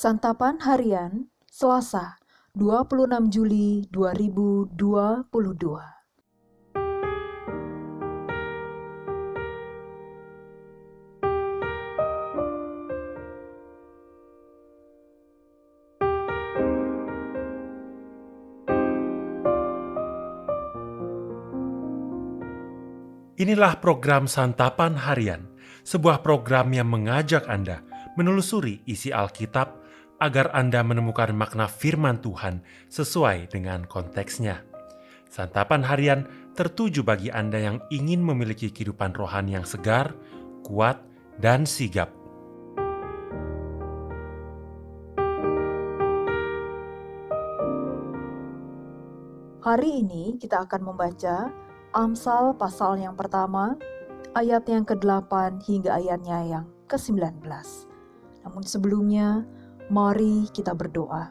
Santapan Harian, Selasa, 26 Juli 2022. Inilah program Santapan Harian, sebuah program yang mengajak Anda menelusuri isi Alkitab agar Anda menemukan makna firman Tuhan sesuai dengan konteksnya. Santapan Harian tertuju bagi Anda yang ingin memiliki kehidupan rohani yang segar, kuat, dan sigap. Hari ini kita akan membaca Amsal pasal yang pertama, ayat yang ke-8 hingga ayatnya yang ke-19. Namun sebelumnya, mari kita berdoa.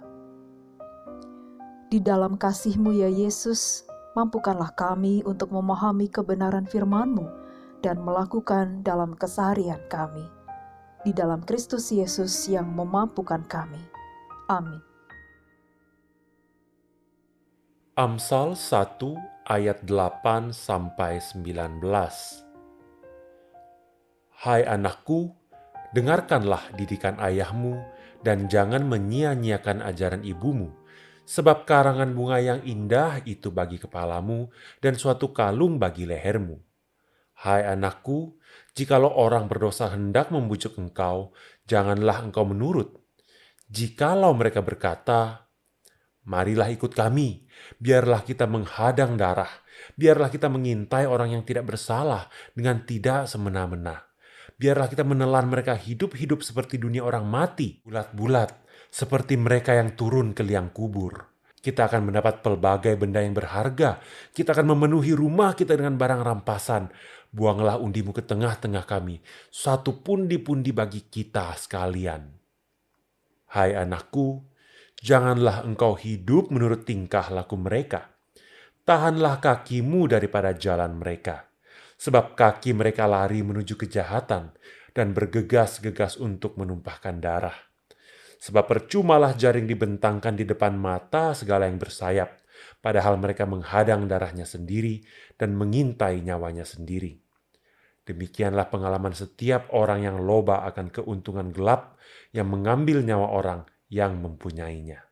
Di dalam kasih-Mu ya Yesus, mampukanlah kami untuk memahami kebenaran firman-Mu dan melakukan dalam keseharian kami. Di dalam Kristus Yesus yang memampukan kami. Amin. Amsal 1 ayat 8-19. Hai anakku, dengarkanlah didikan ayahmu dan jangan menyia-nyiakan ajaran ibumu, sebab karangan bunga yang indah itu bagi kepalamu dan suatu kalung bagi lehermu. Hai anakku, jikalau orang berdosa hendak membujuk engkau, janganlah engkau menurut. Jikalau mereka berkata, marilah ikut kami, biarlah kita menghadang darah, biarlah kita mengintai orang yang tidak bersalah dengan tidak semena-mena. Biarlah kita menelan mereka hidup-hidup seperti dunia orang mati, bulat-bulat, seperti mereka yang turun ke liang kubur. Kita akan mendapat pelbagai benda yang berharga, kita akan memenuhi rumah kita dengan barang rampasan. Buanglah undimu ke tengah-tengah kami, satu pundi-pundi bagi kita sekalian. Hai anakku, janganlah engkau hidup menurut tingkah laku mereka. Tahanlah kakimu daripada jalan mereka, sebab kaki mereka lari menuju kejahatan dan bergegas-gegas untuk menumpahkan darah. Sebab percumalah jaring dibentangkan di depan mata segala yang bersayap, padahal mereka menghadang darahnya sendiri dan mengintai nyawanya sendiri. Demikianlah pengalaman setiap orang yang loba akan keuntungan gelap yang mengambil nyawa orang yang mempunyainya.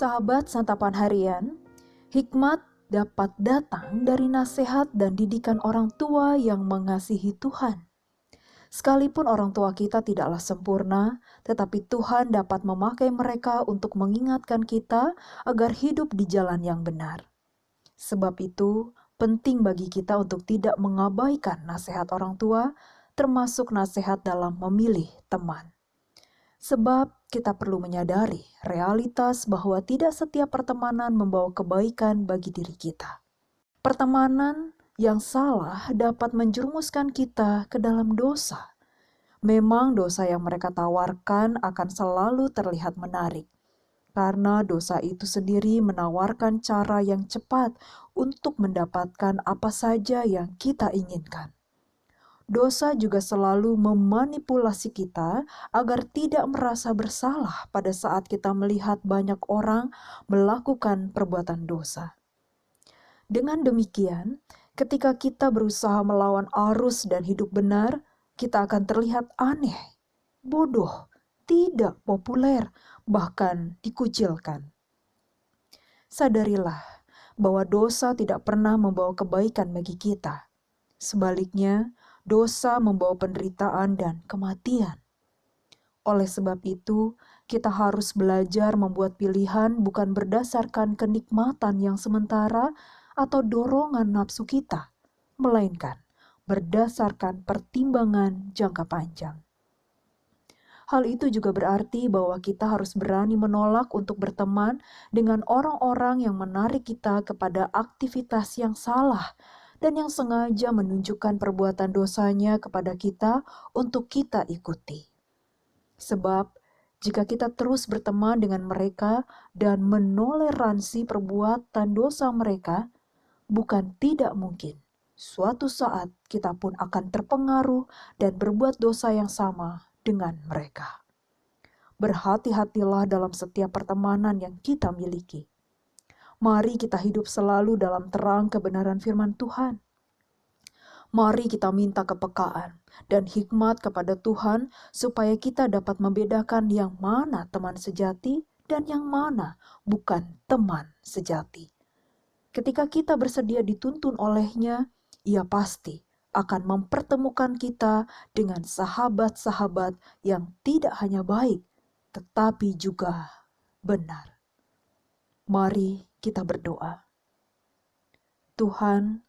Sahabat Santapan Harian, hikmat dapat datang dari nasihat dan didikan orang tua yang mengasihi Tuhan. Sekalipun orang tua kita tidaklah sempurna, tetapi Tuhan dapat memakai mereka untuk mengingatkan kita agar hidup di jalan yang benar. Sebab itu, penting bagi kita untuk tidak mengabaikan nasihat orang tua, termasuk nasihat dalam memilih teman. Sebab kita perlu menyadari realitas bahwa tidak setiap pertemanan membawa kebaikan bagi diri kita. Pertemanan yang salah dapat menjerumuskan kita ke dalam dosa. Memang dosa yang mereka tawarkan akan selalu terlihat menarik, karena dosa itu sendiri menawarkan cara yang cepat untuk mendapatkan apa saja yang kita inginkan. Dosa juga selalu memanipulasi kita agar tidak merasa bersalah pada saat kita melihat banyak orang melakukan perbuatan dosa. Dengan demikian, ketika kita berusaha melawan arus dan hidup benar, kita akan terlihat aneh, bodoh, tidak populer, bahkan dikucilkan. Sadarilah bahwa dosa tidak pernah membawa kebaikan bagi kita. Sebaliknya, dosa membawa penderitaan dan kematian. Oleh sebab itu, kita harus belajar membuat pilihan bukan berdasarkan kenikmatan yang sementara atau dorongan nafsu kita, melainkan berdasarkan pertimbangan jangka panjang. Hal itu juga berarti bahwa kita harus berani menolak untuk berteman dengan orang-orang yang menarik kita kepada aktivitas yang salah dan yang sengaja menunjukkan perbuatan dosanya kepada kita untuk kita ikuti. Sebab Jika kita terus berteman dengan mereka dan menoleransi perbuatan dosa mereka, bukan tidak mungkin suatu saat kita pun akan terpengaruh dan berbuat dosa yang sama dengan mereka. Berhati-hatilah dalam setiap pertemanan yang kita miliki. Mari kita hidup selalu dalam terang kebenaran firman Tuhan. Mari kita minta kepekaan dan hikmat kepada Tuhan supaya kita dapat membedakan yang mana teman sejati dan yang mana bukan teman sejati. Ketika kita bersedia dituntun oleh-Nya, Ia pasti akan mempertemukan kita dengan sahabat-sahabat yang tidak hanya baik, tetapi juga benar. Mari kita berdoa. Tuhan,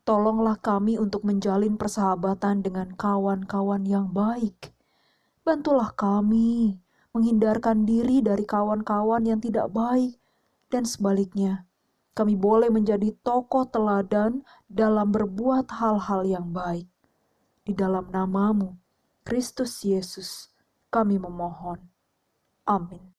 tolonglah kami untuk menjalin persahabatan dengan kawan-kawan yang baik. Bantulah kami menghindarkan diri dari kawan-kawan yang tidak baik, dan sebaliknya, kami boleh menjadi tokoh teladan dalam berbuat hal-hal yang baik. Di dalam nama-Mu, Kristus Yesus, kami memohon. Amin.